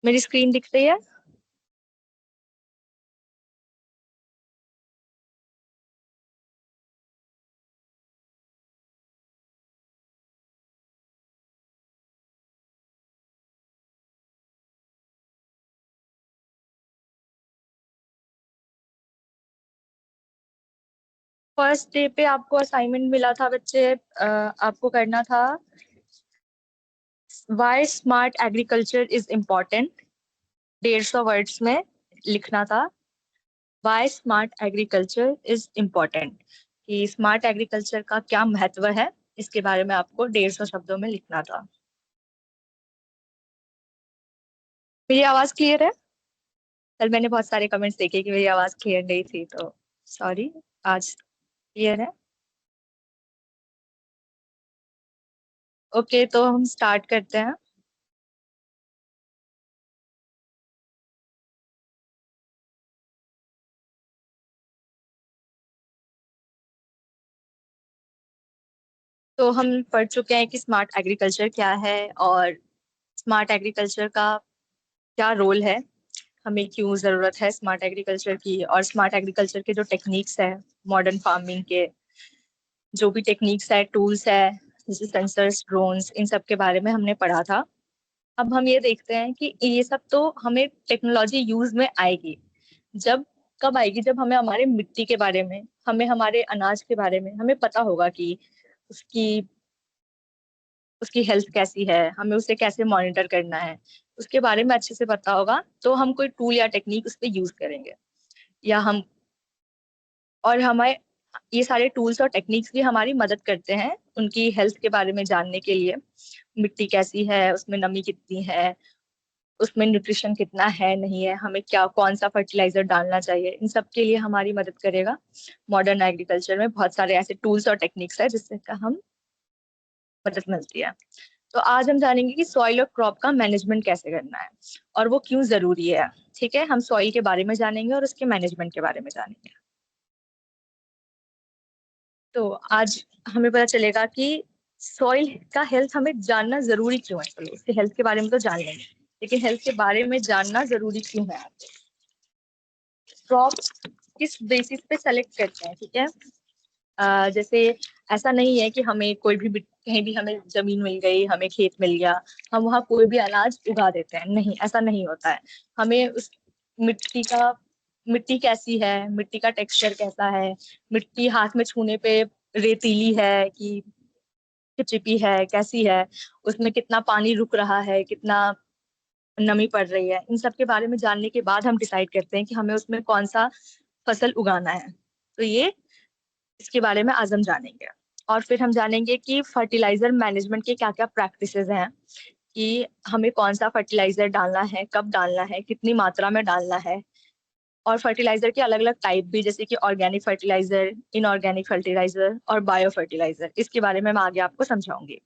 मेरी स्क्रीन दिख रही है? फर्स्ट डे पे आपको असाइनमेंट मिला था बच्चे, आपको करना था why smart agriculture is important. 150 words में लिखना था why smart agriculture is important, कि स्मार्ट एग्रीकल्चर का क्या महत्व है, इसके बारे में आपको 150 शब्दों में लिखना था। मेरी आवाज क्लियर है? कल मैंने बहुत सारे कमेंट्स देखे कि मेरी आवाज क्लियर नहीं थी, तो सॉरी। आज क्लियर है? ओके, तो हम स्टार्ट करते हैं। तो हम पढ़ चुके हैं कि स्मार्ट एग्रीकल्चर क्या है और स्मार्ट एग्रीकल्चर का क्या रोल है, हमें क्यों जरूरत है स्मार्ट एग्रीकल्चर की, और स्मार्ट एग्रीकल्चर के जो टेक्निक्स है मॉडर्न फार्मिंग के, जो भी टेक्निक्स है, टूल्स है, जैसे सेंसर्स, ड्रोन्स, इन सब के बारे में हमने पढ़ा था। अब हम ये देखते हैं कि ये सब तो हमें टेक्नोलॉजी यूज में आएगी जब, कब आएगी, जब हमें हमारे मिट्टी के बारे में, हमें हमारे अनाज के बारे में हमें पता होगा कि उसकी उसकी हेल्थ कैसी है, हमें उसे कैसे मॉनिटर करना है, उसके बारे में अच्छे से पता होगा, तो हम कोई टूल या टेक्निक उस पर यूज करेंगे। या हम, और हमें ये सारे टूल्स और टेक्निक्स भी हमारी मदद करते हैं उनकी हेल्थ के बारे में जानने के लिए। मिट्टी कैसी है, उसमें नमी कितनी है, उसमें न्यूट्रिशन कितना है, नहीं है, हमें क्या कौन सा फर्टिलाइजर डालना चाहिए, इन सब के लिए हमारी मदद करेगा। मॉडर्न एग्रीकल्चर में बहुत सारे ऐसे टूल्स और टेक्निक्स है जिससे का हम मदद मिलती है। तो आज हम जानेंगे कि सॉइल और क्रॉप का मैनेजमेंट कैसे करना है और वो क्यों जरूरी है। ठीक है, हम सॉइल के बारे में जानेंगे और उसके मैनेजमेंट के बारे में जानेंगे। तो आज हमें पता चलेगा कि सॉइल का हेल्थ हमें जानना जरूरी क्यों है। चलो, उसके हेल्थ के बारे में तो जान लेंगे, लेकिन हेल्थ के बारे में जानना जरूरी क्यों है। क्रॉप किस बेसिस पे सेलेक्ट करते हैं, ठीक है? जैसे ऐसा नहीं है कि हमें कोई भी कहीं भी हमें जमीन मिल गई, हमें खेत मिल गया, हम वहाँ कोई भी अनाज उगा देते हैं, नहीं, ऐसा नहीं होता है। हमें उस मिट्टी का, मिट्टी कैसी है, मिट्टी का टेक्सचर कैसा है, मिट्टी हाथ में छूने पे रेतीली है कि चिपचिपी है, कैसी है, उसमें कितना पानी रुक रहा है, कितना नमी पड़ रही है, इन सब के बारे में जानने के बाद हम डिसाइड करते हैं कि हमें उसमें कौन सा फसल उगाना है। तो ये, इसके बारे में आज हम जानेंगे। और फिर हम जानेंगे कि फर्टिलाइजर मैनेजमेंट के क्या क्या प्रैक्टिसेस हैं, कि हमें कौन सा फर्टिलाइजर डालना है, कब डालना है, कितनी मात्रा में डालना है। और फर्टिलाइजर के अलग अलग टाइप भी, जैसे कि ऑर्गेनिक फर्टिलाइजर, इनऑर्गेनिक फर्टिलाइजर और बायो फर्टिलाइजर, इसके बारे में मैं आगे आपको समझाऊंगी।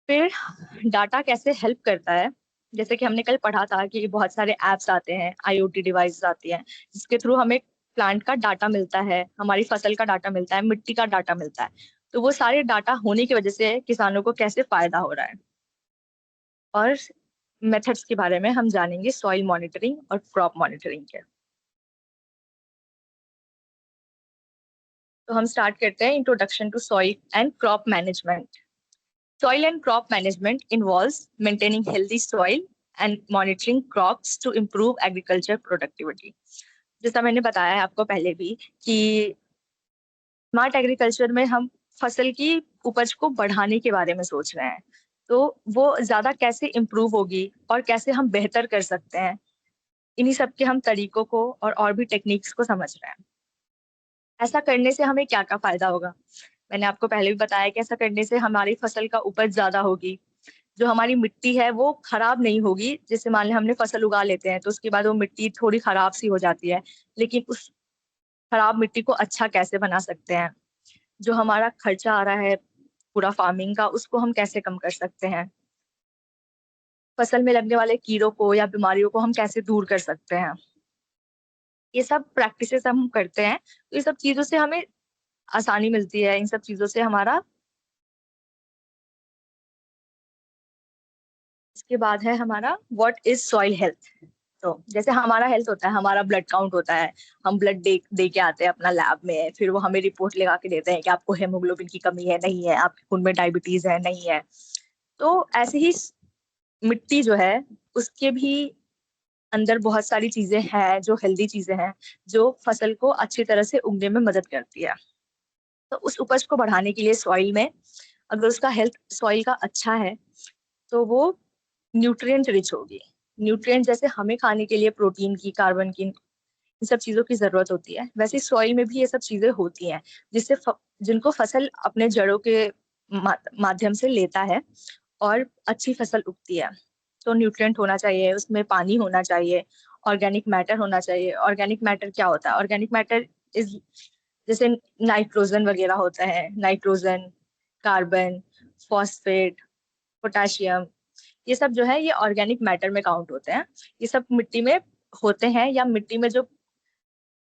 फिर डाटा कैसे हेल्प करता है, जैसे कि हमने कल पढ़ा था कि बहुत सारे एप्स आते हैं, आईओटी डिवाइस आती हैं, जिसके थ्रू हमें प्लांट का डाटा मिलता है, हमारी फसल का डाटा मिलता है, मिट्टी का डाटा मिलता है। तो वो सारे डाटा होने की वजह से किसानों को कैसे फायदा हो रहा है, और मेथड्स के बारे में हम जानेंगे, सॉइल मॉनिटरिंग और क्रॉप मॉनिटरिंग के। तो हम स्टार्ट करते हैं, introduction to soil and crop management. Soil and crop management involves maintaining healthy soil and monitoring crops to improve agriculture productivity. जैसा मैंने बताया है आपको पहले भी कि स्मार्ट एग्रीकल्चर में हम फसल की उपज को बढ़ाने के बारे में सोच रहे हैं। तो वो ज्यादा कैसे इम्प्रूव होगी और कैसे हम बेहतर कर सकते हैं, इन्हीं सब के हम तरीकों को और भी टेक्निक्स को समझ रहे हैं। ऐसा करने से हमें क्या क्या फायदा होगा, मैंने आपको पहले भी बताया कि ऐसा करने से हमारी फसल का उपज ज्यादा होगी, जो हमारी मिट्टी है वो खराब नहीं होगी। जैसे मान लें हमने फसल उगा लेते हैं तो उसके बाद वो मिट्टी थोड़ी खराब सी हो जाती है, लेकिन उस खराब मिट्टी को अच्छा कैसे बना सकते हैं, जो हमारा खर्चा आ रहा है पूरा फार्मिंग का, उसको हम कैसे कम कर सकते हैं, फसल में लगने वाले कीड़ों को या बीमारियों को हम कैसे दूर कर सकते हैं, ये सब प्रैक्टिसेस हम करते हैं। तो ये सब चीजों से हमें आसानी मिलती है, इन सब चीजों से हमारा इसके बाद है हमारा व्हाट इज सॉइल हेल्थ। तो जैसे हमारा हेल्थ होता है, हमारा ब्लड काउंट होता है, हम ब्लड दे के आते हैं अपना लैब में, फिर वो हमें रिपोर्ट लगा के देते हैं कि आपको हेमोग्लोबिन की कमी है, नहीं है, आपके खून में डायबिटीज है, नहीं है। तो ऐसे ही मिट्टी जो है, उसके भी अंदर बहुत सारी चीजें हैं जो हेल्दी चीजें हैं, जो फसल को अच्छी तरह से उगने में मदद करती है। तो उस उपज को बढ़ाने के लिए सॉइल में, अगर उसका हेल्थ सॉइल का अच्छा है, तो वो न्यूट्रिएंट रिच होगी। न्यूट्रिएंट जैसे हमें खाने के लिए प्रोटीन की, कार्बन की, इन सब चीजों की जरूरत होती है, वैसे सॉइल में भी ये सब चीजें होती हैं, जिससे जिनको फसल अपने जड़ों के माध्यम से लेता है और अच्छी फसल उगती है। तो न्यूट्रिएंट होना चाहिए, उसमें पानी होना चाहिए, ऑर्गेनिक मैटर होना चाहिए। ऑर्गेनिक मैटर क्या होता है? ऑर्गेनिक मैटर इज जैसे नाइट्रोजन वगैरह होता है, नाइट्रोजन, कार्बन, फॉस्फेट, पोटाशियम, ये सब जो है ये ऑर्गेनिक मैटर में काउंट होते हैं। ये सब मिट्टी में होते हैं, या मिट्टी में जो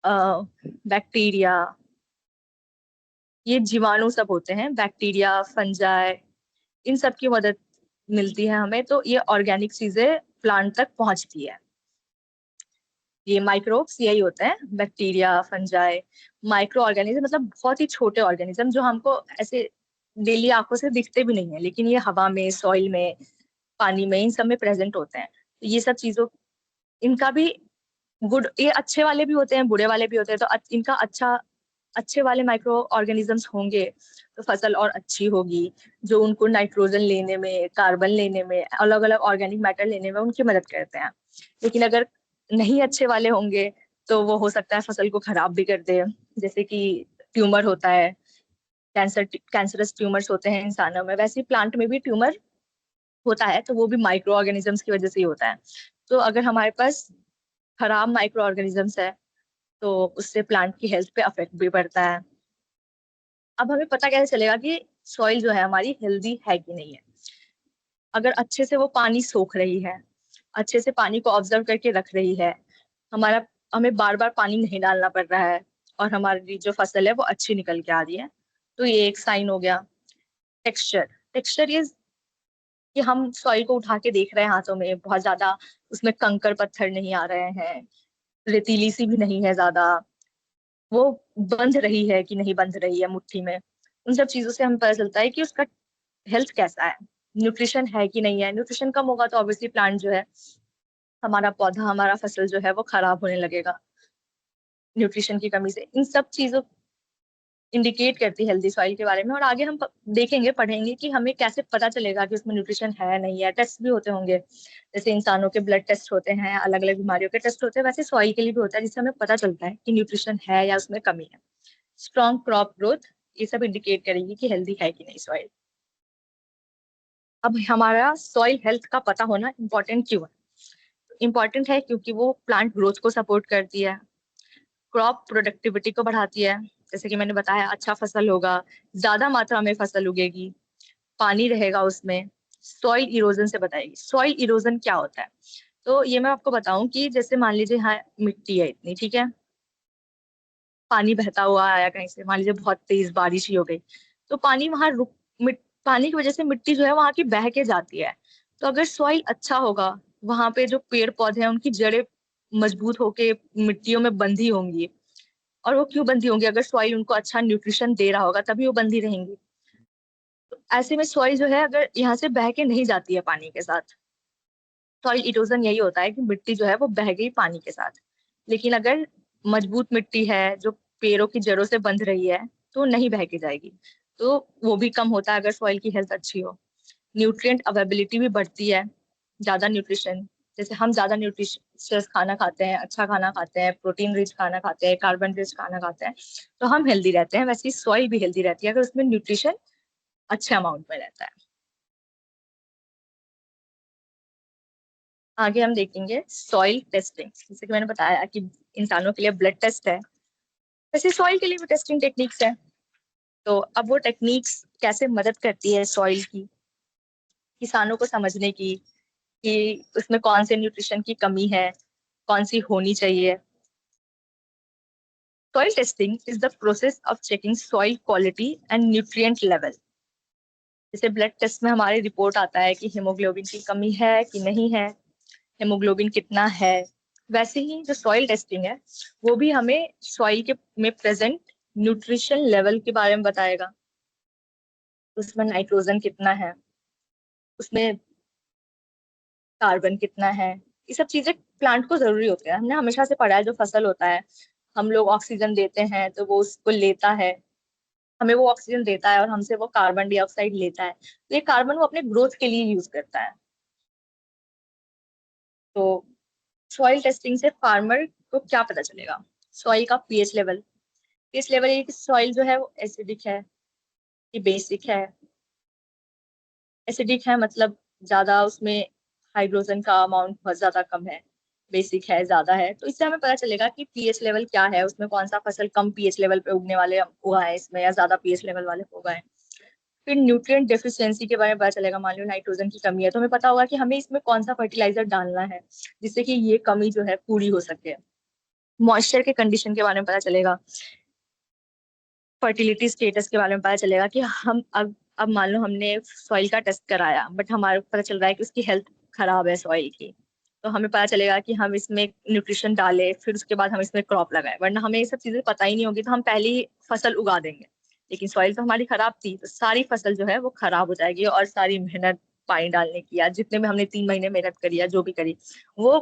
बैक्टीरिया, ये जीवाणु सब होते हैं, बैक्टीरिया, फंजाई, इन सब की मदद मिलती है हमें, तो ये ऑर्गेनिक चीजें प्लांट तक पहुंचती है। ये माइक्रोब्स यही होते हैं, बैक्टीरिया, फंजाई, माइक्रो ऑर्गेनिज्म, मतलब बहुत ही छोटे ऑर्गेनिज्म जो हमको ऐसे डेली आंखों से दिखते भी नहीं है, लेकिन ये हवा में, सॉइल में, पानी में, इन सब में प्रेजेंट होते हैं। तो ये सब चीजों, इनका भी गुड, ये अच्छे वाले भी होते हैं, बुरे वाले भी होते हैं। तो इनका अच्छे वाले माइक्रो ऑर्गेनिजम्स होंगे तो फसल और अच्छी होगी, जो उनको नाइट्रोजन लेने में, कार्बन लेने में, अलग अलग ऑर्गेनिक मैटर लेने में उनकी मदद करते हैं। लेकिन अगर नहीं अच्छे वाले होंगे, तो वो हो सकता है फसल को खराब भी कर दे। जैसे कि ट्यूमर होता है, कैंसरस ट्यूमर्स होते हैं इंसानों में, वैसे ही प्लांट में भी ट्यूमर होता है, तो वो भी माइक्रो ऑर्गेनिजम्स की वजह से ही होता है। तो अगर हमारे पास खराब माइक्रो ऑर्गेनिजम्स है, तो उससे प्लांट की हेल्थ पे अफेक्ट भी पड़ता है। अब हमें पता कैसे चलेगा कि सॉइल जो है हमारी हेल्दी है कि नहीं है? अगर अच्छे से वो पानी सोख रही है, अच्छे से पानी को ऑब्जर्व करके रख रही है, हमारा हमें बार बार पानी नहीं डालना पड़ रहा है, और हमारी जो फसल है वो अच्छी निकल के आ रही है, तो ये एक साइन हो गया। टेक्सचर, टेक्सचर ये कि हम सॉइल को उठा के देख रहे हैं हाथों में, बहुत ज्यादा उसमें कंकर पत्थर नहीं आ रहे हैं, रेतीली सी भी नहीं है ज्यादा, वो बंध रही है कि नहीं बंध रही है मुट्ठी में। उन सब चीजों से हमें पता चलता है कि उसका हेल्थ कैसा है, न्यूट्रिशन है कि नहीं है। न्यूट्रिशन कम होगा तो ऑब्वियसली प्लांट जो है, हमारा पौधा, हमारा फसल जो है वो खराब होने लगेगा न्यूट्रिशन की कमी से। इन सब चीजों इंडिकेट करती है हेल्दी सॉइल के बारे में। और आगे हम देखेंगे, पढ़ेंगे कि हमें कैसे पता चलेगा कि उसमें न्यूट्रिशन है नहीं है। टेस्ट भी होते होंगे, जैसे इंसानों के ब्लड टेस्ट होते हैं, अलग अलग बीमारियों के टेस्ट होते हैं, वैसे सॉइल के लिए भी होता है, जिससे हमें पता चलता है कि न्यूट्रिशन है या उसमें कमी है। स्ट्रॉन्ग क्रॉप ग्रोथ, ये सब इंडिकेट करेगी कि हेल्दी है कि नहीं सॉइल। अब हमारा सॉइल हेल्थ का पता होना इम्पोर्टेंट क्यों है? इम्पोर्टेंट है क्योंकि वो प्लांट ग्रोथ को सपोर्ट करती है, क्रॉप प्रोडक्टिविटी को बढ़ाती है, जैसे कि मैंने बताया, अच्छा फसल होगा, ज्यादा मात्रा में फसल उगेगी, पानी रहेगा उसमें, सॉइल इरोजन से बताएगी। सॉइल इरोजन क्या होता है? तो ये मैं आपको बताऊं कि जैसे मान लीजिए यहाँ मिट्टी है इतनी, ठीक है, पानी बहता हुआ आया कहीं से, मान लीजिए बहुत तेज बारिश ही हो गई, तो पानी वहां पानी की वजह से मिट्टी जो है वहां की बह के जाती है। तो अगर सॉइल अच्छा होगा, वहां पे जो पेड़ पौधे हैं उनकी जड़ें मजबूत होके मिट्टियों में बंधी होंगी। और वो क्यों बंधी होंगी? अगर सॉइल उनको अच्छा न्यूट्रिशन दे रहा होगा तभी वो बंधी रहेंगी। तो ऐसे में सॉइल जो है अगर यहाँ से बह के नहीं जाती है पानी के साथ, सॉइल इरोजन यही होता है कि मिट्टी जो है वो बह गई पानी के साथ। लेकिन अगर मजबूत मिट्टी है जो पेड़ों की जड़ों से बंध रही है, तो नहीं बह के जाएगी। तो वो भी कम होता है अगर सॉइल की हेल्थ अच्छी हो। न्यूट्रिएंट अवेलेबिलिटी भी बढ़ती है, ज्यादा न्यूट्रिशन, जैसे हम ज्यादा न्यूट्रिशियस खाना खाते हैं, अच्छा खाना खाते हैं, प्रोटीन रिच खाना खाते हैं, कार्बन रिच खाना खाते हैं, तो हम हेल्दी रहते हैं। वैसे ही सॉइल भी हेल्दी रहती है अगर उसमें न्यूट्रिशन अच्छे अमाउंट में रहता है। आगे हम देखेंगे सॉइल टेस्टिंग। जैसे कि मैंने बताया कि इंसानों के लिए ब्लड टेस्ट है, वैसे सॉइल के लिए भी टेस्टिंग टेक्निक्स है। तो अब वो टेक्निक्स कैसे मदद करती है सॉइल की, किसानों को समझने की कि उसमें कौन से न्यूट्रिशन की कमी है, कौन सी होनी चाहिए। Soil testing is the process of checking soil quality and nutrient level. जैसे ब्लड टेस्ट में हमारी रिपोर्ट आता है कि हीमोग्लोबिन की कमी है कि नहीं है, हीमोग्लोबिन कितना है, वैसे ही जो सॉइल टेस्टिंग है वो भी हमें सॉइल के में प्रेजेंट न्यूट्रिशन लेवल के बारे में बताएगा। उसमें नाइट्रोजन कितना है, उसमें कार्बन कितना है, ये सब चीजें प्लांट को जरूरी होती है। हमने हमेशा से पढ़ा है जो फसल होता है, हम लोग ऑक्सीजन देते हैं तो वो उसको लेता है, हमें वो ऑक्सीजन देता है और हमसे वो कार्बन डाइऑक्साइड लेता है, तो ये कार्बन वो अपने ग्रोथ के लिए यूज करता है। तो सॉइल टेस्टिंग से फार्मर को क्या पता चलेगा? सॉइल का पीएच लेवल। पीएच लेवल ये कि सॉइल जो है वो एसिडिक है कि बेसिक है। एसिडिक है मतलब ज्यादा उसमें हाइड्रोजन का अमाउंट बहुत ज्यादा कम है, बेसिक है ज्यादा है। तो इससे हमें पता चलेगा कि पीएच लेवल क्या है, उसमें कौन सा फसल कम पीएच लेवल पे उगने वाले उगाए इसमें या ज्यादा पीएच लेवल वाले उगाए। फिर न्यूट्रिएंट डेफिशिएंसी के बारे में पता चलेगा। मान लो नाइट्रोजन की कमी है तो हमें पता होगा कि हमें इसमें कौन सा फर्टिलाइजर डालना है जिससे कि ये कमी जो है पूरी हो सके। मॉइस्चर के कंडीशन के बारे में पता चलेगा। फर्टिलिटी स्टेटस के बारे में पता चलेगा कि हम अब मान लो हमने सॉइल का टेस्ट कराया बट हमारे को पता चल रहा है कि उसकी हेल्थ खराब है सॉइल की, तो हमें पता चलेगा कि हम इसमें न्यूट्रिशन डालें फिर उसके बाद हम इसमें क्रॉप लगाएं। वरना हमें ये सब चीजें पता ही नहीं होगी तो हम पहले ही फसल उगा देंगे, लेकिन सॉइल तो हमारी खराब थी तो सारी फसल जो है वो खराब हो जाएगी और सारी मेहनत पानी डालने की या जितने में हमने 3 महीने मेहनत करी या जो भी करी वो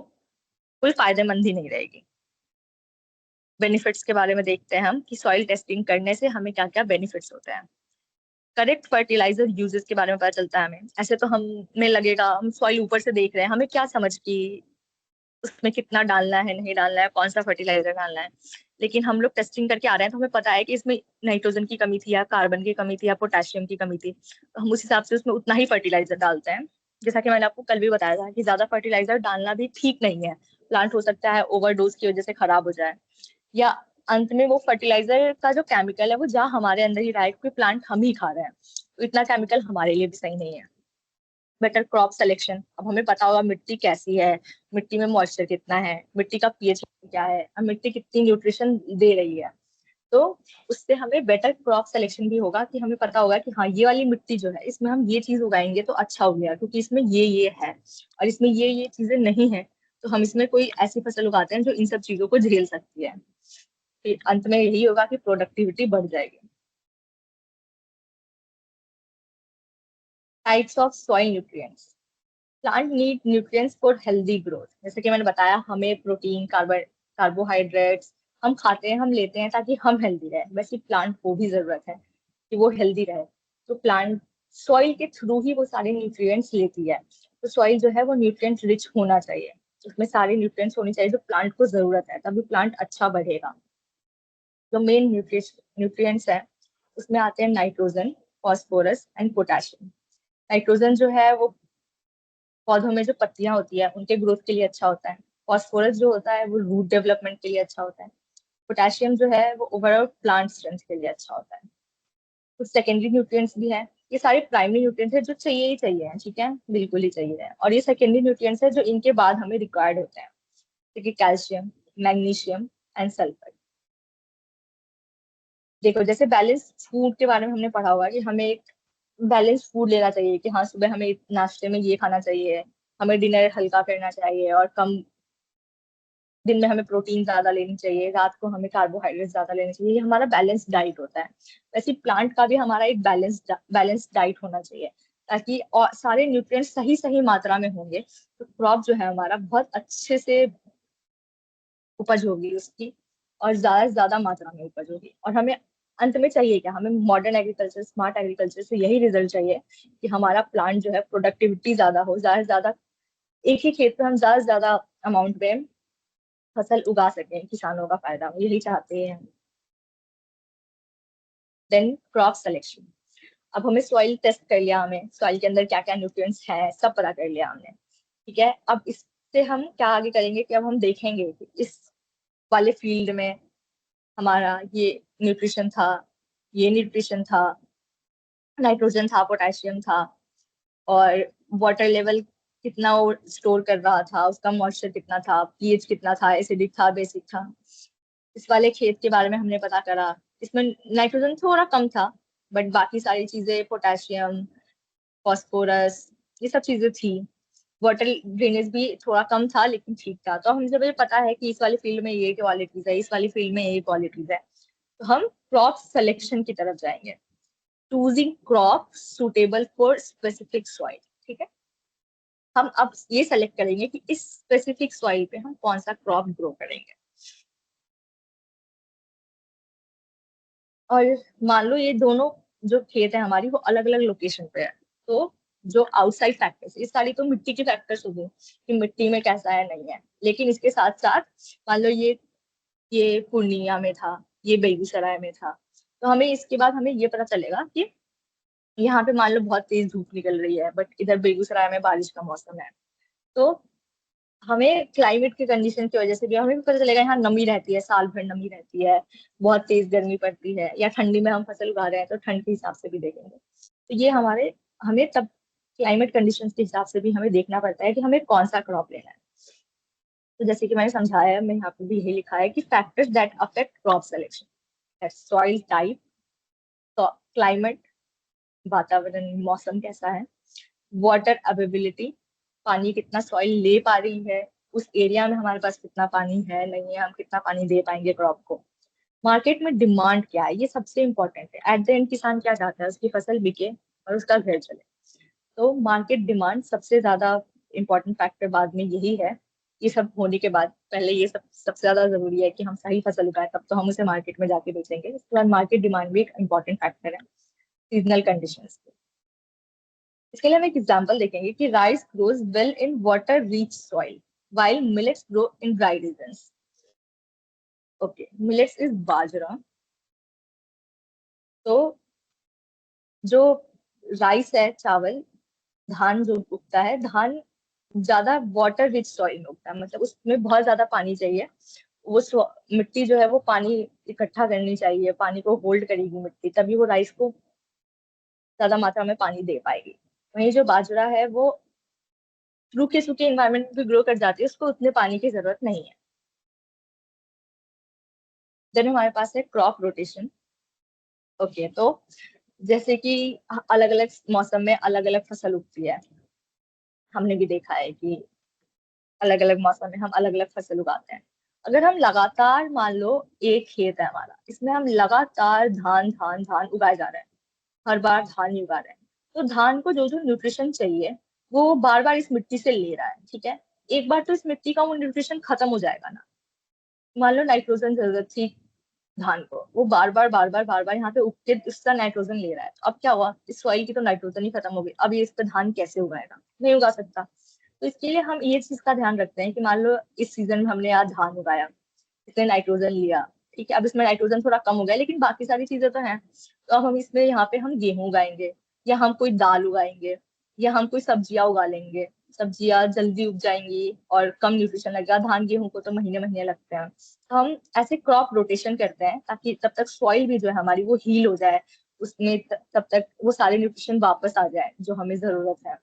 कोई फायदेमंद ही नहीं रहेगी। बेनिफिट्स के बारे में देखते हैं हम कि सॉइल टेस्टिंग करने से हमें क्या क्या बेनिफिट्स होते हैं। करेक्ट फर्टिलाइजर यूजेस के बारे में पता चलता है हमें। ऐसे तो हमें लगेगा हम सॉइल ऊपर से देख रहे हैं, हमें क्या समझ कि उसमें कितना डालना है नहीं डालना है, कौन सा फर्टिलाइजर डालना है। लेकिन हम लोग टेस्टिंग करके आ रहे हैं तो हमें पता है कि इसमें नाइट्रोजन की कमी थी या कार्बन की कमी थी या पोटेशियम की कमी थी, तो हम उस हिसाब से उसमें उतना ही फर्टिलाइजर डालते हैं। जैसा कि मैंने आपको कल भी बताया था कि ज्यादा फर्टिलाइजर डालना भी ठीक नहीं है। प्लांट हो सकता है ओवरडोज की वजह से खराब हो जाए या अंत में वो फर्टिलाइजर का जो केमिकल है वो जा हमारे अंदर ही रहा है क्योंकि प्लांट हम ही खा रहे हैं, तो इतना केमिकल हमारे लिए भी सही नहीं है। Better crop selection. अब हमें पता होगा मिट्टी कैसी है, मिट्टी में मॉइस्चर कितना है, मिट्टी का पीएच क्या है, अब मिट्टी कितनी न्यूट्रिशन दे रही है। तो उससे हमें बेटर क्रॉप सिलेक्शन भी होगा कि हमें पता होगा कि हाँ ये वाली मिट्टी जो है इसमें हम ये चीज उगाएंगे तो अच्छा हो गया क्योंकि इसमें ये है और इसमें ये चीजें नहीं है, तो हम इसमें कोई ऐसी फसल उगाते हैं जो इन सब चीजों को झेल सकती है। फिर अंत में यही होगा कि प्रोडक्टिविटी बढ़ जाएगी। Types of soil nutrients. Plant need nutrients for healthy growth. जैसे कि मैंने बताया हमें प्रोटीन कार्बोहाइड्रेट्स हम खाते हैं, हम लेते हैं ताकि हम हेल्दी रहे, वैसे प्लांट को भी जरूरत है कि वो हेल्दी रहे। तो प्लांट सॉइल के थ्रू ही वो सारे न्यूट्रिएंट्स लेती है। तो सॉइल जो है वो न्यूट्रिएंट रिच होना चाहिए, उसमें सारे न्यूट्रिएंट्स होने चाहिए जो प्लांट को जरूरत है, तभी प्लांट अच्छा बढ़ेगा। जो मेन न्यूट्रिएंट्स है उसमें आते हैं nitrogen, phosphorus and potassium. Nitrogen जो है वो पौधों में जो पत्तियां होती है उनके ग्रोथ के लिए अच्छा होता है। फॉस्फोरस जो होता है वो रूट डेवलपमेंट के लिए अच्छा होता है। पोटेशियम जो है वो ओवरऑल प्लांट स्ट्रेंथ के लिए अच्छा होता है। कुछ सेकेंडरी न्यूट्रिएंट्स भी है, ये सारे प्राइमरी न्यूट्रिएंट्स है जो चाहिए ही चाहिए है, ठीक है बिल्कुल ही चाहिए है, और ये सेकेंडरी न्यूट्रिएंट्स है जो इनके बाद हमें रिक्वायर्ड होते हैं, जैसे कि कैल्शियम, मैग्नीशियम एंड सल्फर। देखो जैसे बैलेंस फूड के बारे में हमने पढ़ा होगा कि हमें एक बैलेंस फूड लेना चाहिए कि हाँ सुबह हमें नाश्ते में ये खाना चाहिए, हमें डिनर हल्का करना चाहिए और कम, दिन में हमें प्रोटीन ज्यादा लेनी चाहिए, रात को हमें कार्बोहाइड्रेट ज्यादा लेनी चाहिए, ये हमारा बैलेंस डाइट होता है। वैसे प्लांट का भी हमारा एक बैलेंस डाइट होना चाहिए ताकि और सारे न्यूट्रिएंट्स सही सही मात्रा में होंगे तो क्रॉप जो है हमारा बहुत अच्छे से उपज होगी उसकी और ज्यादा से ज्यादा मात्रा में उपज होगी। और हमें अंत में चाहिए क्या? हमें मॉडर्न एग्रीकल्चर स्मार्ट एग्रीकल्चर से यही रिजल्ट चाहिए कि हमारा प्लांट जो है प्रोडक्टिविटी ज्यादा हो, ज्यादा से ज्यादा एक ही खेत में हम ज्यादा से ज्यादा अमाउंट में फसल उगा सकें, किसानों का फायदा हो, यही चाहते हैं। Then crop selection. अब हमें सॉइल टेस्ट कर लिया, हमें सॉइल के अंदर क्या क्या न्यूट्रिएंट्स है सब पता कर लिया हमने, ठीक है। अब इससे हम क्या आगे करेंगे कि अब हम देखेंगे कि इस वाले फील्ड में हमारा ये न्यूट्रिशन था, ये न्यूट्रिशन था, नाइट्रोजन था, पोटेशियम था, और वाटर लेवल कितना वो स्टोर कर रहा था, उसका मॉइस्चर कितना था, पीएच कितना था, एसिडिक था, बेसिक था। इस वाले खेत के बारे में हमने पता करा, इसमें नाइट्रोजन थोड़ा कम था बट बाकी सारी चीजें पोटेशियम, फॉस्फोरस, ये सब चीजें थी। वाटर ड्रेनेज भी थोड़ा कम था लेकिन ठीक था। तो हम जब ये पता है कि इस वाली फील्ड में ये क्वालिटीज है, इस वाली फील्ड में ये क्वालिटीज है, तो हम क्रॉप सिलेक्शन की तरफ जाएंगे। Choosing crop suitable for specific soil. ठीक है, हम अब ये सेलेक्ट करेंगे कि इस स्पेसिफिक सॉइल पे हम कौन सा क्रॉप ग्रो करेंगे। और मान लो ये दोनों जो खेत है हमारी वो अलग अलग लोकेशन पे है, तो जो आउटसाइड फैक्टर्स, इस सारी तो मिट्टी के फैक्टर्स हो गए कि मिट्टी में कैसा है नहीं है, लेकिन इसके साथ साथ मान लो ये पूर्णिया में था, ये बेगूसराय में था, तो हमें इसके बाद हमें ये पता चलेगा कि यहाँ पे मान लो बहुत तेज धूप निकल रही है बट इधर बेगूसराय में बारिश का मौसम है। तो हमें क्लाइमेट की कंडीशन की वजह से भी हमें भी पता चलेगा यहाँ नमी रहती है, साल भर नमी रहती है, बहुत तेज गर्मी पड़ती है, या ठंडी में हम फसल उगा रहे हैं तो ठंड के हिसाब से भी देखेंगे। तो ये हमें तब क्लाइमेट कंडीशन के हिसाब से भी हमें देखना पड़ता है कि हमें कौन सा क्रॉप लेना है। तो जैसे कि मैंने समझाया, मैं यहाँ पे भी यही लिखा है कि factors that affect crop selection, soil type, climate, वातावरण मौसम कैसा है, वाटर अवेलेबिलिटी, पानी कितना सॉइल ले पा रही है, उस एरिया में हमारे पास कितना पानी है नहीं है, हम कितना पानी दे पाएंगे क्रॉप को, मार्केट में डिमांड क्या है, ये सबसे इंपॉर्टेंट है। एट द एंड किसान क्या चाहता है, उसकी फसल बिके और उसका घर चले। तो मार्केट डिमांड सबसे ज्यादा इंपॉर्टेंट फैक्टर बाद में यही है। ये सब होने के बाद पहले ये सब सबसे ज्यादा जरूरी है कि हम सही फसल उगाएं, तब तो हम उसे मार्केट में जाके बेचेंगे। इसके बाद मार्केट डिमांड भी एक इंपॉर्टेंट फैक्टर है, सीजनल कंडीशंस। इसके लिए हम एक एग्जांपल देखेंगे कि rice grows well in water rich soil while millets grow in dry regions. Okay, millets is बाजरा। तो जो राइस है, चावल, धान जो उगता है, धान ज्यादा वाटर रिच सॉइल में उगता है, मतलब उसमें बहुत ज्यादा पानी चाहिए। मिट्टी जो है वो पानी इकट्ठा करनी चाहिए, पानी को होल्ड करेगी मिट्टी, तभी वो राइस को ज्यादा मात्रा में पानी दे पाएगी। वहीं जो बाजरा है वो रूखे सूखे एनवायरनमेंट में ग्रो कर जाती है, उसको उतने पानी की जरूरत नहीं है। देन हमारे पास है क्रॉप रोटेशन। ओके, तो जैसे कि अलग अलग मौसम में अलग अलग फसल उगती है, हमने भी देखा है कि अलग अलग मौसम में हम अलग अलग फसल उगाते हैं। अगर हम लगातार, मान लो एक खेत है हमारा, इसमें हम लगातार धान धान धान उगाए जा रहे हैं, हर बार धान ही उगा रहे हैं, तो धान को जो जो न्यूट्रिशन चाहिए वो बार बार इस मिट्टी से ले रहा है। ठीक है, एक बार तो इस मिट्टी का वो न्यूट्रिशन खत्म हो जाएगा ना। मान लो नाइट्रोजन जरूरत थी धान को, वो बार बार यहाँ पे उग के उसका नाइट्रोजन ले रहा है, तो अब क्या हुआ, इस सॉइल की तो नाइट्रोजन ही खत्म हो गई, अब ये इस पे धान कैसे उगाएगा, नहीं उगा सकता। तो इसके लिए हम ये चीज का ध्यान रखते हैं कि मान लो इस सीजन में हमने आज धान उगाया, इसने नाइट्रोजन लिया, ठीक है, अब इसमें नाइट्रोजन थोड़ा कम हो गया लेकिन बाकी सारी चीजें तो हैं, तो अब हम इसमें यहाँ पे हम गेहूं उगाएंगे, या हम कोई दाल उगाएंगे, या हम कोई सब्जियां उगा लेंगे। सब्जियां जल्दी उग जाएंगी और कम न्यूट्रिशन लगेगा, धान गेहूं को तो महीने महीने लगते हैं। तो हम ऐसे क्रॉप रोटेशन करते हैं ताकि तब तक सॉइल भी जो है हमारी वो हील हो जाए, उसमें तब तक वो सारे न्यूट्रिशन वापस आ जाए जो हमें जरूरत है।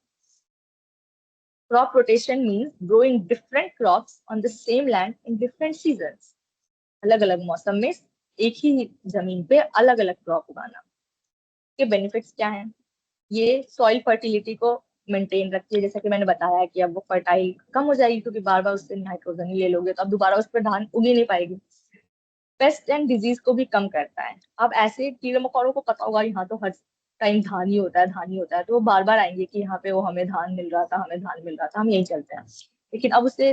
Crop rotation means growing different crops on the same land in different seasons. अलग अलग मौसम में एक ही जमीन पे अलग अलग क्रॉप उगाना के बेनिफिट्स क्या हैं। ये सॉइल फर्टिलिटी को मेंटेन रखती है, जैसा कि मैंने बताया कि अब वो फर्टाइल कम हो जाएगी क्योंकि बार बार उससे नाइट्रोजन ही ले लोगे तो अब दोबारा उस पर धान उग ही नहीं पाएगी। पेस्ट एंड डिजीज को भी कम करता है। अब ऐसे कीड़े मकोड़ों को पता होगा यहाँ तो हर टाइम धान ही होता है, धान ही होता है, तो वो बार बार आएंगे कि यहाँ पे वो हमें धान मिल रहा था, हमें धान मिल रहा था, हम यही चलते हैं। लेकिन अब उसे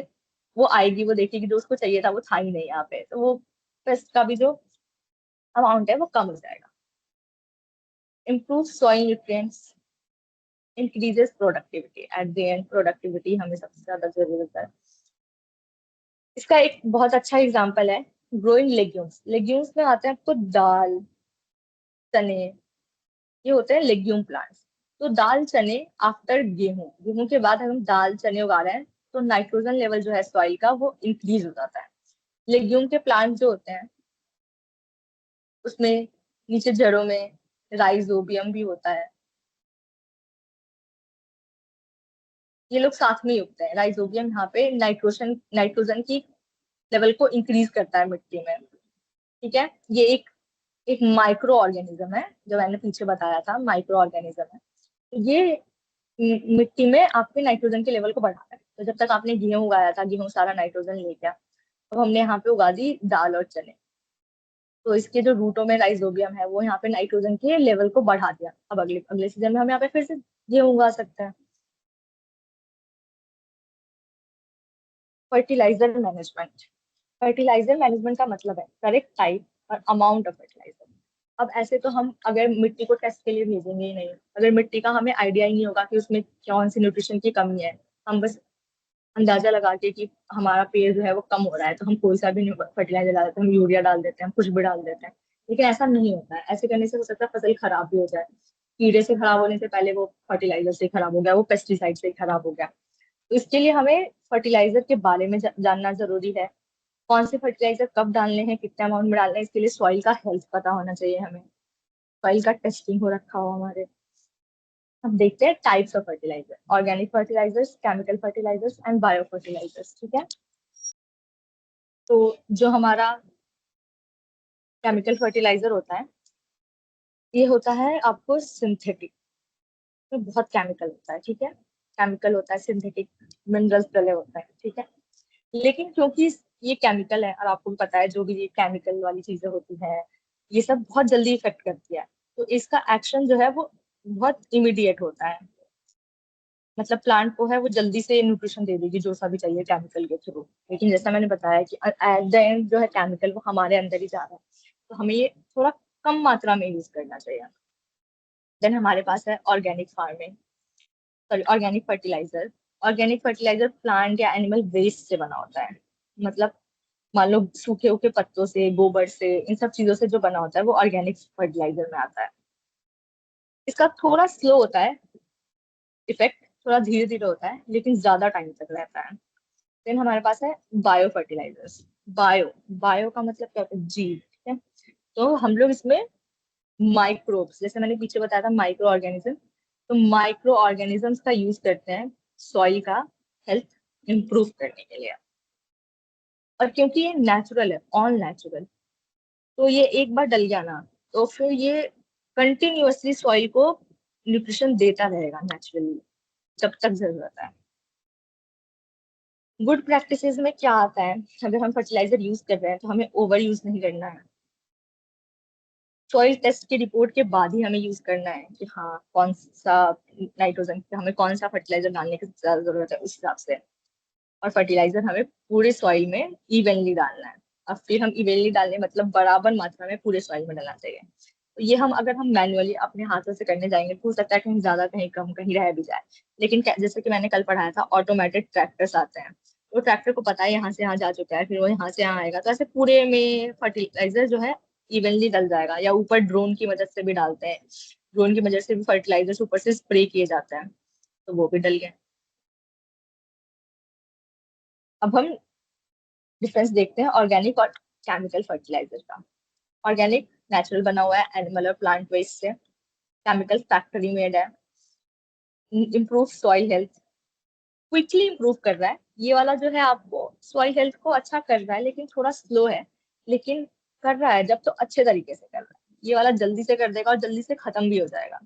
वो आएगी, वो देखेगी जो उसको चाहिए था वो था ही नहीं यहाँ पे, तो वो पेस्ट का भी जो अमाउंट है वो कम हो जाएगा। Improve soil nutrients, increases productivity. At the end productivity हमें सबसे ज्यादा जरूरत है। इसका एक बहुत अच्छा एग्जांपल है ग्रोइंग लेग्यूम्स। लेग्यूम्स में आते हैं आपको दाल, चने, ये होते हैं लेग्यूम प्लांट्स। तो दाल चने आफ्टर गेहूं, गेहूं के बाद हम दाल चने उगा रहे हैं, तो नाइट्रोजन लेवल जो है सॉइल का वो इंक्रीज हो जाता है। लेग्यूम के प्लांट जो होते हैं उसमें नीचे जड़ों में राइजोबियम भी होता है, ये लोग साथ में ही उगते हैं। राइजोबियम यहाँ पे नाइट्रोजन नाइट्रोजन की लेवल को इंक्रीज करता है मिट्टी में। ठीक है, ये एक एक माइक्रो ऑर्गेनिज्म है, जो मैंने पीछे बताया था, माइक्रो ऑर्गेनिज्म है। तो ये मिट्टी में आपके नाइट्रोजन के लेवल को बढ़ाता है। तो जब तक आपने गेहूं उगाया था, गेहूं सारा नाइट्रोजन ले गया, तो हमने यहाँ पे उगा दी दाल और चने। तो इसके जो रूटों में राइजोबियम है वो यहाँ पे नाइट्रोजन के लेवल को बढ़ा दिया। अब अगले अगले सीजन में हम यहाँ पे फिर से गेहूं उगा सकते हैं। Fertiliser management. फर्टिलाइजर मैनेजमेंट का मतलब है करेक्ट टाइप और अमाउंट ऑफ फर्टिलाइजर। अब ऐसे तो हम अगर मिट्टी को टेस्ट के लिए भेजेंगे ही नहीं, अगर मिट्टी का हमें आइडिया ही नहीं होगा कि उसमें कौन सी न्यूट्रिशन की कमी है, हम बस अंदाजा लगा के कि हमारा पेड़ जो है वो कम हो रहा है, तो हम कोई सा भी फर्टिलाइजर डाल देते हैं, हम यूरिया डाल देते हैं, हम कुछ भी डाल देते हैं। लेकिन ऐसा नहीं होता है। ऐसे करने से हो सकता है फसल खराब भी हो जाए। कीड़े से खराब होने से पहले वो फर्टिलाइजर से खराब हो गया, वो पेस्टिसाइड से खराब हो गया। तो इसके लिए हमें फर्टिलाइजर के बारे में जानना जरूरी है। कौन से फर्टिलाइजर कब डालने हैं, कितने अमाउंट में डालने हैं, इसके लिए सॉइल का हेल्थ पता होना चाहिए हमें। सॉइल का टेस्टिंग हो रखा हो हमारे। हम देखते हैं types of fertiliser: organic fertilisers, chemical fertilisers and bio fertilisers. ठीक है। तो जो हमारा केमिकल फर्टिलाइजर होता है, ये होता है आपको सिंथेटिक। तो बहुत केमिकल होता है। ठीक है। केमिकल होता है, सिंथेटिक मिनरल्स डले होता है। ठीक है। लेकिन क्योंकि ये केमिकल है, और आपको भी पता है जो भी ये केमिकल वाली चीजें होती है, ये सब बहुत जल्दी इफेक्ट करती है। तो इसका एक्शन जो है वो बहुत इमीडिएट होता है। मतलब प्लांट को है वो जल्दी से न्यूट्रिशन दे देगी जो सा भी चाहिए केमिकल के थ्रू। लेकिन जैसा मैंने बताया कि एट द एंड जो है केमिकल वो हमारे अंदर ही जा रहा है। तो हमें ये थोड़ा कम मात्रा में यूज करना चाहिए। देन हमारे पास है organic farming, sorry organic fertiliser. Organic fertiliser plant या एनिमल वेस्ट से बना होता है। मतलब मान लो सूखे उखे पत्तों से, गोबर से, इन सब चीजों से जो बना होता है वो ऑर्गेनिक फर्टिलाइजर में आता है। इसका थोड़ा स्लो होता है इफेक्ट, थोड़ा धीरे धीरे होता है, लेकिन ज्यादा टाइम तक रहता है। देन हमारे पास है बायो फर्टिलाइजर्स। बायो, बायो का मतलब क्या होता है? जीव। ठीक है। तो हम लोग इसमें माइक्रोब्स, जैसे मैंने पीछे बताया था माइक्रो ऑर्गेनिज्म, तो माइक्रो ऑर्गेनिजम्स का यूज करते हैं सॉइल का हेल्थ इंप्रूव करने के लिए। और क्योंकि ये नेचुरल है, ऑल नेचुरल, तो ये एक बार डल गया ना, तो फिर ये कंटिन्यूअसली सॉइल को न्यूट्रिशन देता रहेगा नेचुरली, जब तक जरूरत है। गुड प्रैक्टिसेस में क्या आता है? अगर हम फर्टिलाइजर यूज कर रहे हैं तो हमें ओवर यूज नहीं करना है। सॉइल टेस्ट की रिपोर्ट के बाद ही हमें यूज करना है कि हाँ कौन सा नाइट्रोजन, हमें कौन सा फर्टिलाइजर डालने की ज्यादा जरूरत है, उस हिसाब से। और फर्टिलाइजर हमें पूरे सॉइल में इवनली डालना है। अब फिर हम इवनली डालने मतलब बराबर मात्रा में पूरे सॉइल में डालना चाहिए। तो ये हम अगर हम मैनुअली अपने हाथों से करने जाएंगे तो हो सकता है कहीं ज्यादा कहीं कम कहीं रह भी जाए। लेकिन जैसे कि मैंने कल पढ़ाया था, ऑटोमेटेड ट्रैक्टर्स आते हैं, तो ट्रैक्टर को पता है यहाँ से यहाँ जा चुका है, फिर वो यहाँ से यहाँ आएगा, तो ऐसे पूरे में फर्टिलाइजर जो है इवनली डल जाएगा। या ऊपर ड्रोन की मदद से भी डालते हैं, ड्रोन की मदद से भी फर्टिलाइजर ऊपर से स्प्रे किए जाते हैं, तो वो भी डल गए। अब हम डिफरेंस देखते हैं ऑर्गेनिक और केमिकल फर्टिलाइजर का। ऑर्गेनिक नेचुरल बना हुआ है एनिमल और प्लांट वेस्ट से। केमिकल फैक्ट्री मेड है। Improve soil health, quickly improve कर रहा है। ये वाला जो है आपको सॉइल हेल्थ को अच्छा कर रहा है, लेकिन थोड़ा स्लो है। लेकिन कर रहा है जब तो अच्छे तरीके से कर रहा है। ये वाला जल्दी से कर देगा और जल्दी से खत्म भी हो जाएगा।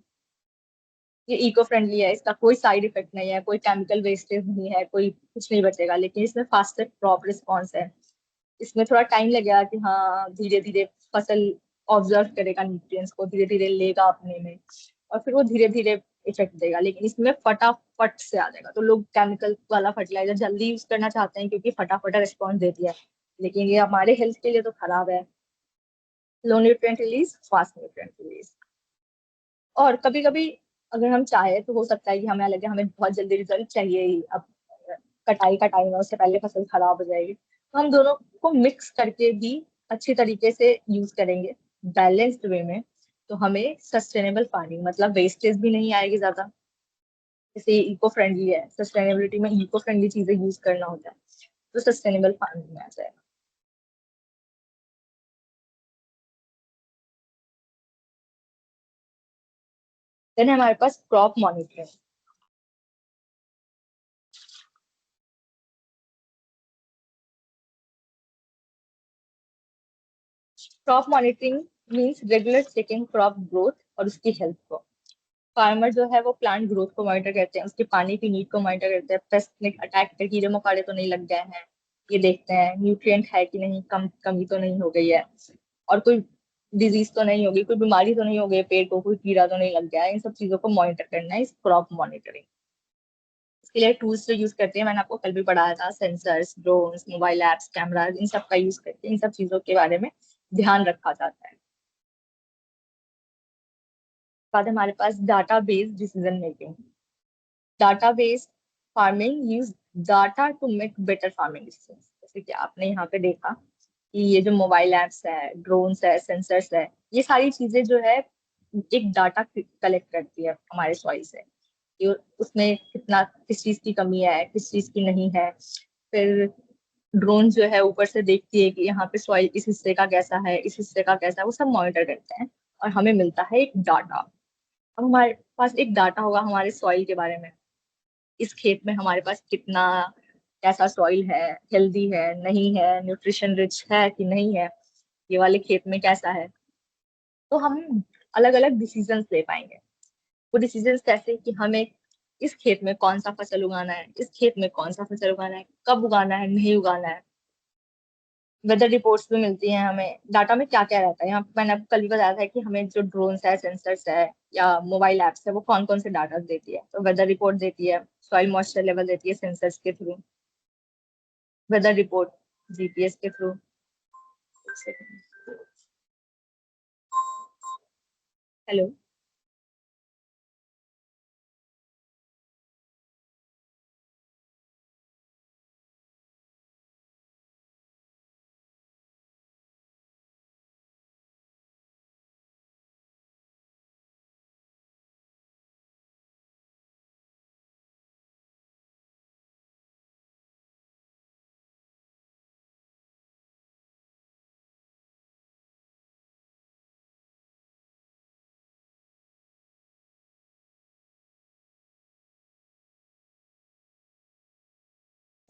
ये इको फ्रेंडली है, इसका कोई साइड इफेक्ट नहीं है, कोई केमिकल वेस्टेज नहीं है, कोई कुछ नहीं बचेगा, लेकिन इसमें फास्टर क्रॉप रिस्पॉन्स है। इसमें थोड़ा टाइम लगेगा कि हाँ धीरे धीरे फसल ऑब्जर्व करेगा न्यूट्रिएंट्स को, धीरे धीरे लेगा अपने में, और फिर वो धीरे धीरे इफेक्ट देगा। लेकिन इसमें फटाफट से आ जाएगा। तो लोग केमिकल वाला फर्टिलाइजर जल्दी यूज करना चाहते हैं क्योंकि फटाफट रिस्पॉन्स देती है, लेकिन ये हमारे हेल्थ के लिए तो खराब है। Low nutrient release, fast nutrient release. और कभी कभी अगर हम चाहे तो हो सकता है कि हमें लगे हमें बहुत जल्दी रिजल्ट चाहिए ही, अब कटाई का टाइम है, उससे पहले फसल खराब हो जाएगी, तो हम दोनों को मिक्स करके भी अच्छी तरीके से यूज करेंगे, बैलेंस्ड वे में। तो हमें सस्टेनेबल फार्मिंग मतलब वेस्टेज भी नहीं आएगी ज्यादा। जैसे इको फ्रेंडली है, सस्टेनेबिलिटी में इको फ्रेंडली चीजें यूज करना होता है, तो सस्टेनेबल फार्मिंग में आ जाएगा। देन हमारे पास crop monitoring. Crop monitoring means regular checking crop growth और उसकी हेल्थ को। फार्मर जो है वो प्लांट ग्रोथ को मॉनिटर करते हैं, उसके पानी की नीड को मॉनिटर करते हैं, पेस्ट ने अटैक कर कीड़े मकोड़े तो नहीं लग गए हैं ये देखते हैं, न्यूट्रिएंट है कि नहीं, कमी तो नहीं हो गई है, और कोई डिजीज तो नहीं होगी, कोई बीमारी तो नहीं हो गई पेड़ को, कोई कीड़ा तो नहीं लग गया है। इन सब चीजों को मॉनिटर करना है इस क्रॉप मॉनिटरिंग। इसके लिए टूल्स जो यूज करते हैं मैंने आपको कल भी पढ़ाया था, sensors, drones, mobile apps, cameras, इन सब का यूज करके इन सब चीजों के बारे में ध्यान रखा जाता है। बाद हमारे पास data based decision making. Data based farming use data to make better farming decision. जैसे कि आपने यहाँ पे देखा कि ये जो मोबाइल एप्स है, ड्रोन्स है, सेंसर्स है, ये सारी चीजें जो है एक डाटा कलेक्ट करती है हमारे सॉइल से कि उसमें कितना, किस चीज की कमी है, किस चीज की नहीं है। फिर ड्रोन जो है ऊपर से देखती है कि यहाँ पे सॉइल इस हिस्से का कैसा है, इस हिस्से का कैसा है, वो सब मॉनिटर करते हैं और हमें मिलता है एक डाटा। अब हमारे पास एक डाटा होगा हमारे सॉइल के बारे में, इस खेत में हमारे पास कितना, कैसा सॉइल है, हेल्दी है नहीं है, न्यूट्रिशन रिच है कि नहीं है, ये वाले खेत में कैसा है। तो हम अलग अलग डिसीजंस ले पाएंगे। वो डिसीजंस कैसे कि हमें इस खेत में कौन सा फसल उगाना है, इस खेत में कौन सा फसल उगाना है, कब उगाना है, नहीं उगाना है। वेदर रिपोर्ट्स भी मिलती हैं हमें, डाटा में क्या क्या रहता है। यहाँ पे मैंने आपको कल भी बताया था कि हमें जो ड्रोन्स है, सेंसर्स है या मोबाइल एप्स है, वो कौन कौन से डाटा देती है। तो वेदर रिपोर्ट देती है, सॉइल मॉइस्चर लेवल देती है सेंसर्स के थ्रू, वेदर रिपोर्ट जीपीएस के थ्रू। हेलो।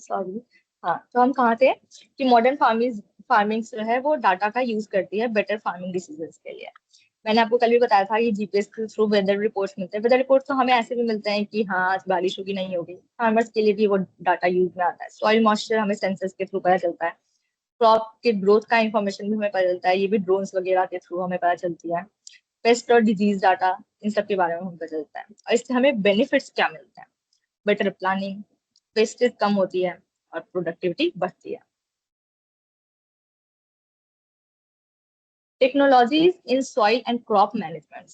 सॉरी। हाँ, तो हम कहाँ थे कि मॉडर्न फार्मिंग फार्मिंग जो है वो डाटा का यूज करती है बेटर फार्मिंग डिसीजंस के लिए। मैंने आपको कल भी बताया था कि जीपीएस के थ्रू वेदर रिपोर्ट्स मिलते हैं। वेदर रिपोर्ट्स तो हमें ऐसे भी मिलते हैं कि हाँ आज बारिश होगी नहीं होगी, फार्मर्स के लिए भी वो डाटा यूज में आता है। सॉइल मॉइस्चर हमें सेंसस के थ्रू पता चलता है, क्रॉप के ग्रोथ का इंफॉर्मेशन भी हमें पता चलता है, ये भी ड्रोन्स वगैरह के थ्रू हमें पता चलती है। पेस्ट और डिजीज डाटा, इन सब के बारे में हमें पता चलता है। और इससे हमें बेनिफिट्स क्या मिलते हैं, बेटर प्लानिंग, वेस्टेज कम होती है और प्रोडक्टिविटी बढ़ती है। Technologies in soil and crop management.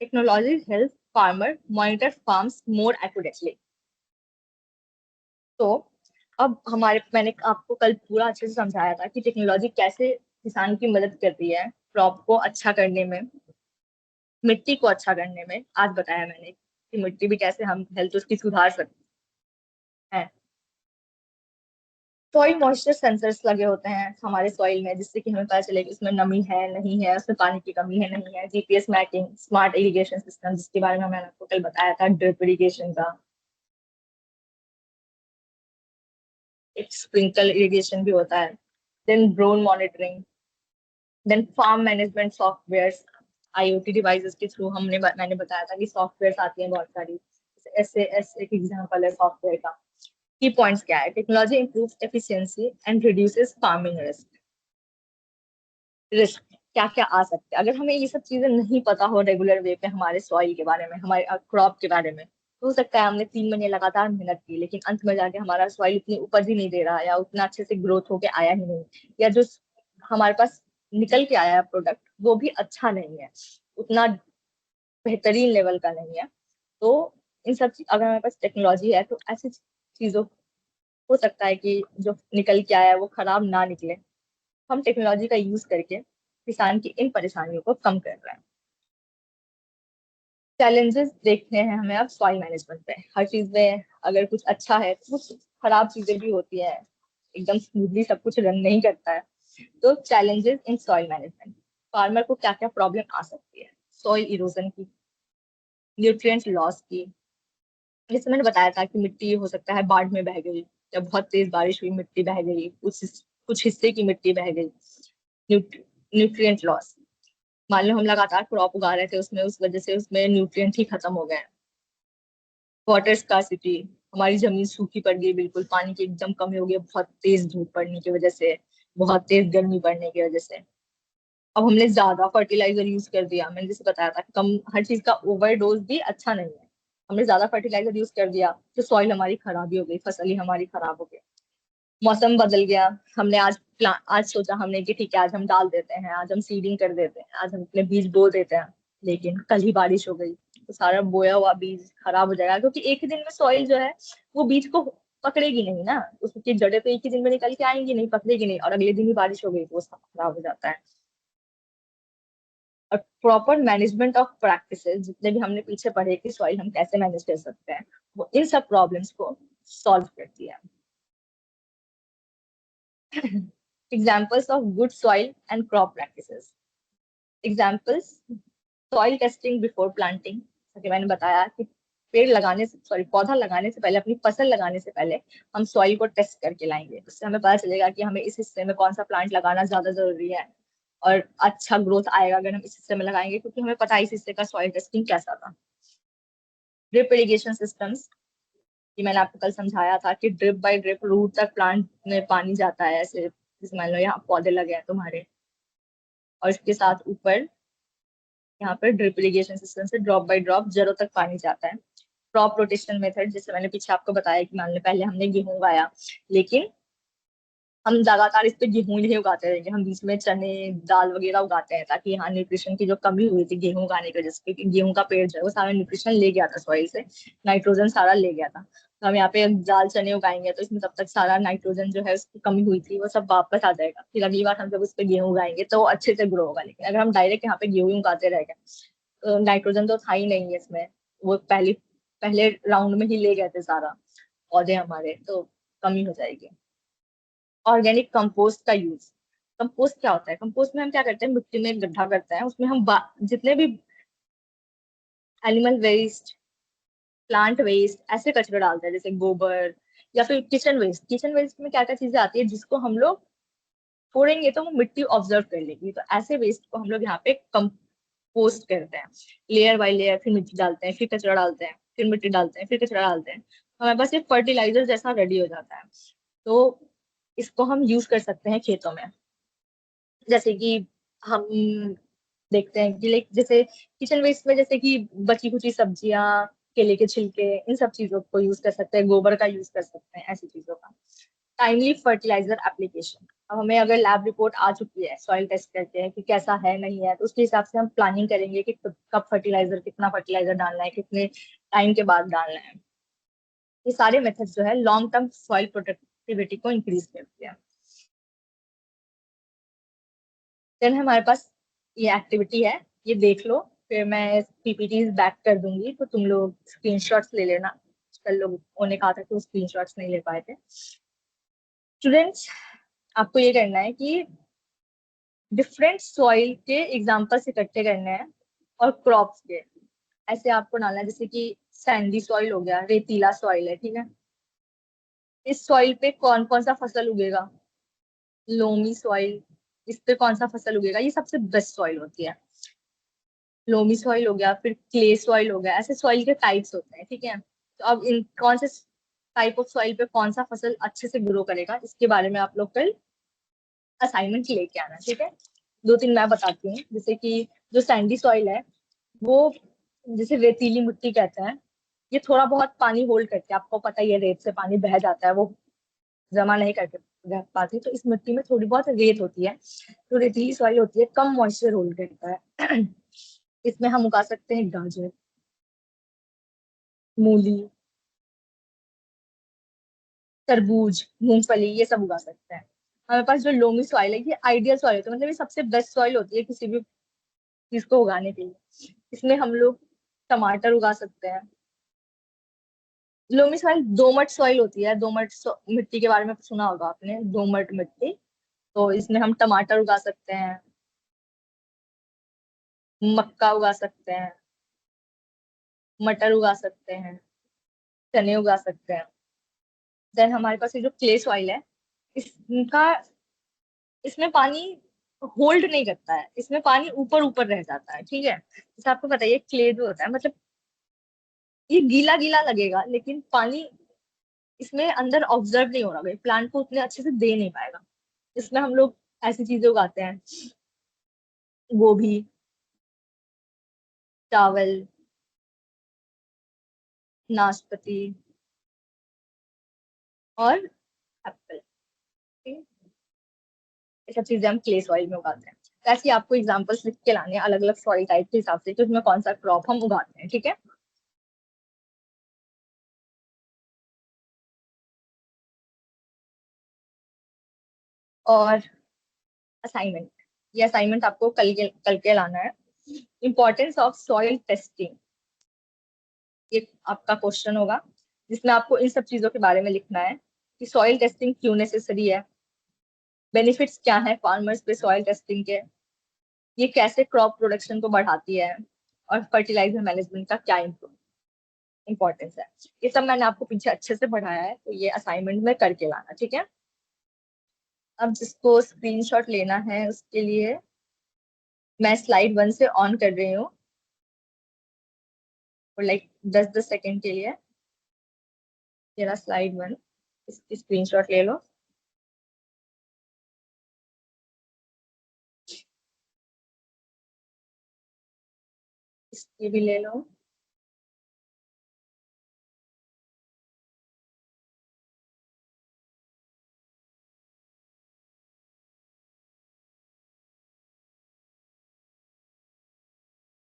Technologies help farmer monitor farms more accurately. तो अब हमारे, मैंने आपको कल पूरा अच्छे से समझाया था कि टेक्नोलॉजी कैसे किसान की मदद करती है क्रॉप को अच्छा करने में, मिट्टी को अच्छा करने में। आज बताया मैंने कि मिट्टी भी कैसे हम हेल्थ उसकी सुधार सकते हैं। सॉइल मॉइस्चर सेंसर्स लगे होते हैं हमारे सॉइल में, जिससे कि हमें पता चले कि उसमें नमी है नहीं है, उसमें पानी की कमी है नहीं है। GPS mapping, smart irrigation system, जिसके बारे में मैंने आपको कल बताया था, ड्रिप इरिगेशन का, एक स्प्रिंकल इरिगेशन भी होता है। Then drone monitoring, then farm management software, IoT devices के थ्रू मैंने बताया था कि सॉफ्टवेयर आती हैं बहुत सारी। ऐसे ऐसे एक एग्जांपल है सॉफ्टवेयर का। की पॉइंट्स क्या है, technology improves efficiency and reduces farming risk. क्या क्या आ सकते हैं अगर हमें ये सब चीजें नहीं पता हो रेगुलर वे पे, हमारे सॉइल के बारे में, हमारे क्रॉप के बारे में। तो हो सकता है हमने 3 महीने लगातार मेहनत की लेकिन अंत में जाके हमारा सॉइल उतनी उपज ही नहीं दे रहा, या उतना अच्छे से ग्रोथ होके आया ही नहीं, या जो हमारे पास निकल के आया है प्रोडक्ट वो भी अच्छा नहीं है, उतना बेहतरीन लेवल का नहीं है। तो इन सब अगर हमारे पास टेक्नोलॉजी है तो ऐसी चीजों, हो सकता है कि जो निकल के आया है वो खराब ना निकले। हम टेक्नोलॉजी का यूज करके किसान की इन परेशानियों को कम कर रहे हैं। चैलेंजेस देखने हैं हमें अब सॉइल मैनेजमेंट पे। हर चीज में अगर कुछ अच्छा है तो कुछ खराब चीजें भी होती है, एकदम स्मूथली सब कुछ रन नहीं करता है। तो challenges in soil management, farmer को क्या क्या प्रॉब्लम आ सकती है, सॉइल इरोजन की, न्यूट्रिएंट लॉस की। जैसे मैंने बताया था कि मिट्टी हो सकता है बाढ़ में बह गई, जब बहुत तेज बारिश हुई मिट्टी बह गई, कुछ हिस्से की मिट्टी बह गई। न्यूट्रिएंट लॉस, मान लो हम लगातार क्रॉप उगा रहे थे उसमें, उस वजह से उसमें न्यूट्रिएंट ही खत्म हो गए। वाटर स्कार्सिटी, हमारी जमीन सूखी पड़ गई, बिल्कुल पानी की एकदम कमी हो गई बहुत तेज धूप पड़ने की वजह से, बहुत तेज गर्मी पड़ने की वजह से। अब हमने ज्यादा फर्टिलाइजर यूज कर दिया, मैंने जैसे बताया था कम, हर चीज का ओवरडोज भी अच्छा नहीं है। हमने ज्यादा फर्टिलाइजर यूज कर दिया तो सॉइल हमारी खराब ही हो गई, फसल ही हमारी खराब हो गई। मौसम बदल गया, हमने आज सोचा हमने कि ठीक है आज हम डाल देते हैं, आज हम सीडिंग कर देते हैं, आज हम अपने बीज बो देते हैं, लेकिन कल ही बारिश हो गई तो सारा बोया हुआ बीज खराब हो जाएगा, क्योंकि एक ही दिन में सॉइल जो है वो बीज को पकड़ेगी नहीं ना, उसकी जड़ें तो एक ही दिन में निकल के आएंगी नहीं, पकड़ेगी नहीं, और अगले दिन ही बारिश हो गई तो वो सब खराब हो जाता है। और प्रॉपर मैनेजमेंट ऑफ प्रैक्टिसेस, जितने भी हमने पीछे पढ़े कि सॉइल हम कैसे मैनेज कर सकते हैं, वो इन सब प्रॉब्लम्स को सॉल्व करती है। Examples of good soil and crop practices. Examples, soil testing before planting, जैसे मैंने बताया कि पेड़ लगाने से, सॉरी पौधा लगाने से पहले, अपनी फसल लगाने से पहले हम सॉइल को टेस्ट करके लाएंगे, उससे हमें पता चलेगा कि हमें इस हिस्से में कौन सा प्लांट लगाना ज्यादा जरूरी है, और अच्छा ग्रोथ आएगा अगर हम इस हिस्से में लगाएंगे, क्योंकि हमें पता है इस हिस्से का सॉइल टेस्टिंग कैसा था। ड्रिप इरिगेशन सिस्टम्स, कि मैंने आपको कल समझाया था कि ड्रिप बाय ड्रिप रूट तक प्लांट में पानी जाता है, ऐसे जैसे मान लो यहाँ पौधे लगे हैं तुम्हारे, और इसके साथ ऊपर यहाँ पर ड्रिप इरिगेशन सिस्टम से ड्रॉप बाय ड्रॉप जड़ों तक पानी जाता है। क्रॉप रोटेशन मेथड, जैसे मैंने पीछे आपको बताया कि मान लो पहले हमने गेहूं उगाया, लेकिन हम लगातार इस पे गेहूं ही उगाते रहेंगे, हम बीच में चने दाल वगैरह उगाते हैं, ताकि यहाँ न्यूट्रिशन की जो कमी हुई थी गेहूं उगाने की वजह से, क्योंकि गेहूं का पेड़ जो है वो सारा न्यूट्रिशन ले गया था सॉइल से, नाइट्रोजन सारा ले गया था, तो हम यहाँ पे दाल चने उगाएंगे तो इसमें तब तक सारा नाइट्रोजन जो है उसकी कमी हुई थी वो सब वापस आ जाएगा, फिर अगली बार हम जब उस पे गेहूं उगाएंगे तो वो अच्छे से ग्रो होगा। लेकिन अगर हम डायरेक्ट यहाँ पे गेहूं उगाते रह गए तो नाइट्रोजन तो था ही नहीं है इसमें, वो पहले राउंड में ही ले गए थे सारा पौधे हमारे, तो कमी हो जाएगी। ऑर्गेनिक कंपोस्ट का यूज। कंपोस्ट क्या होता है? कंपोस्ट में हम क्या करते हैं, मिट्टी में एक गड्ढा करते हैं, उसमें हम जितने भी एनिमल वेस्ट, प्लांट वेस्ट, ऐसे कचरे डालते हैं, जैसे गोबर या फिर किचन वेस्ट। किचन वेस्ट में क्या क्या चीजें आती है जिसको हम लोग छोड़ेंगे तो वो मिट्टी ऑब्जर्व कर लेगी, तो ऐसे वेस्ट को हम लोग यहाँ पे कंपोस्ट करते हैं। लेयर बाय लेयर, फिर मिट्टी डालते हैं, फिर कचरा डालते हैं, फिर मिट्टी डालते हैं, फिर कचरा डालते हैं, तो हमारे पास ये फर्टिलाइजर जैसा रेडी हो जाता है। तो इसको हम यूज कर सकते हैं खेतों में। जैसे कि हम देखते हैं कि लाइक जैसे किचन वेस्ट में, जैसे कि बची कुची सब्जियां, केले के छिलके, इन सब चीजों को यूज कर सकते हैं, गोबर का यूज कर सकते हैं, ऐसी चीजों का। Timely fertiliser application. अब हमें अगर लैब रिपोर्ट आ चुकी है, सॉइल टेस्ट करके है कि कैसा है नहीं है, तो उसके हिसाब से हम प्लानिंग करेंगे कि कब फर्टिलाइजर, कितना फर्टिलाइजर डालना है, कितने टाइम के बाद डालना है। ये सारे मेथड्स जो है लॉन्ग टर्म सॉइल प्रोडक्टिविटी को इंक्रीज करते हैं। देन हमारे पास ये एक्टिविटी है, ये देख लो, फिर मैं पीपीटीज बैक कर दूंगी तो तुम लोग स्क्रीनशॉट्स ले लेना। कल लोगों ने कहा था कि वो स्क्रीनशॉट्स नहीं ले पाए थे। स्टूडेंट्स, आपको ये करना है कि डिफरेंट सॉइल के एग्जाम्पल्स इकट्ठे करने हैं, और क्रॉप्स के। ऐसे आपको डालना है, जैसे कि सैंडी सॉइल हो गया, रेतीला सॉइल है, ठीक है, इस सॉइल पे कौन कौन सा फसल उगेगा। लोमी सॉइल, इस पे कौन सा फसल उगेगा, ये सबसे बेस्ट सॉइल होती है। लोमी सॉइल हो गया, फिर क्ले सॉइल हो गया, ऐसे सॉइल के टाइप्स होते हैं, ठीक है। तो अब इन कौन से टाइप ऑफ सॉइल पे कौन सा फसल अच्छे से ग्रो करेगा, इसके बारे में आप लोग कल असाइनमेंट लेके आना, ठीक है। दो तीन मैं बताती हूँ, जैसे कि जो सैंडी सॉइल है वो, जैसे रेतीली मिट्टी कहते हैं, ये थोड़ा बहुत पानी होल्ड करती है, आपको पता ही है रेत से पानी बह जाता है, वो जमा नहीं करके रह पाती, तो इस मिट्टी में थोड़ी बहुत रेत होती है, तो रेतीली सॉइल होती है, कम मॉइस्चर होल्ड करता है। इसमें हम उगा सकते हैं गाजर, मूली, तरबूज, मूंगफली, ये सब उगा सकते हैं। हमारे पास जो लोमी सॉइल है ये आइडियल सॉइल होती है, मतलब ये सबसे बेस्ट सॉइल होती है किसी भी चीज को उगाने के लिए। इसमें हम लोग टमाटर उगा सकते हैं। लोमी सॉइल दोमट सॉइल होती है, मिट्टी के बारे में सुना होगा आपने, दोमट मिट्टी, तो इसमें हम टमाटर उगा सकते हैं, मक्का उगा सकते हैं, मटर उगा सकते हैं, चने उगा सकते हैं। देन हमारे पास ये जो क्ले सॉइल है, इसका इसमें पानी होल्ड नहीं करता है, इसमें पानी ऊपर ऊपर रह जाता है, ठीक है। जैसे आपको पता है ये क्ले जो होता है, मतलब ये गीला गीला लगेगा, लेकिन पानी इसमें अंदर ऑब्जर्व नहीं हो रहा भाई, प्लांट को उतने अच्छे से दे नहीं पाएगा। इसमें हम लोग ऐसी चीजें उगाते हैं, गोभी, चावल, नाशपाती और एप्पल, ठीक है? ये सब चीजें हम क्ले सॉइल में उगाते हैं। तो ऐसे ही आपको एग्जांपल्स लिख के लाने हैं अलग अलग सॉइल टाइप के हिसाब से कि उसमें कौन सा क्रॉप हम उगाते हैं, ठीक है। और असाइनमेंट, ये असाइनमेंट आपको कल के लाना है। इंपॉर्टेंस ऑफ सॉइल टेस्टिंग, ये आपका क्वेश्चन होगा, जिसमें आपको इन सब चीजों के बारे में लिखना है कि सॉइल टेस्टिंग क्यों नेसेसरी है, बेनिफिट्स क्या है फार्मर्स पे सॉइल टेस्टिंग के, ये कैसे क्रॉप प्रोडक्शन को बढ़ाती है, और फर्टिलाइजर मैनेजमेंट का क्या इंपॉर्टेंस है। ये सब मैंने आपको पीछे अच्छे से पढ़ाया है, तो ये असाइनमेंट में करके लाना, ठीक है। अब जिसको स्क्रीनशॉट लेना है उसके लिए मैं स्लाइड 1 से ऑन कर रही हूँ, और लाइक 10-10 सेकेंड के लिए। मेरा स्लाइड 1, इसकी स्क्रीनशॉट ले लो। इसकी भी ले लो।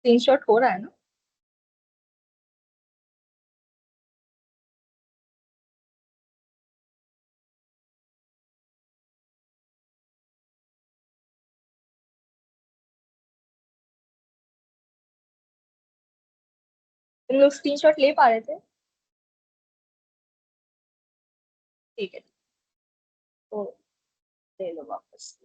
स्क्रीनशॉट हो रहा है ना? तुम लोग स्क्रीनशॉट ले पा रहे थे? ठीक है, तो ले लो वापस।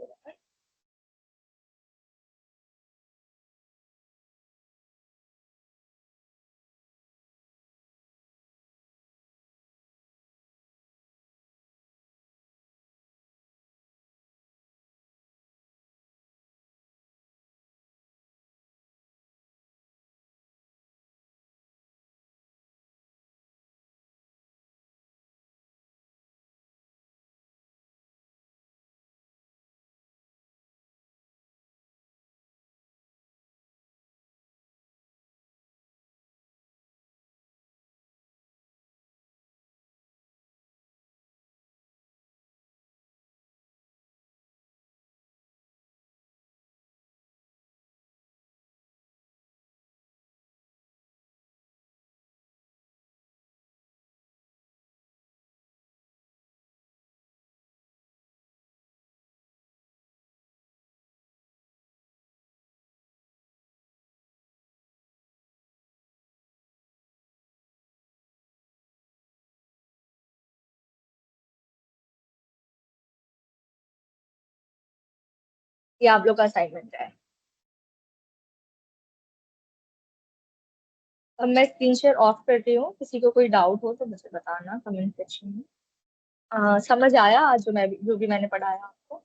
ये आप लोग का असाइनमेंट है। अब मैं स्क्रीन शेयर ऑफ कर रही हूँ, किसी को कोई डाउट हो तो मुझे बताना कमेंट सेक्शन में। समझ आया आज जो भी मैंने पढ़ाया आपको?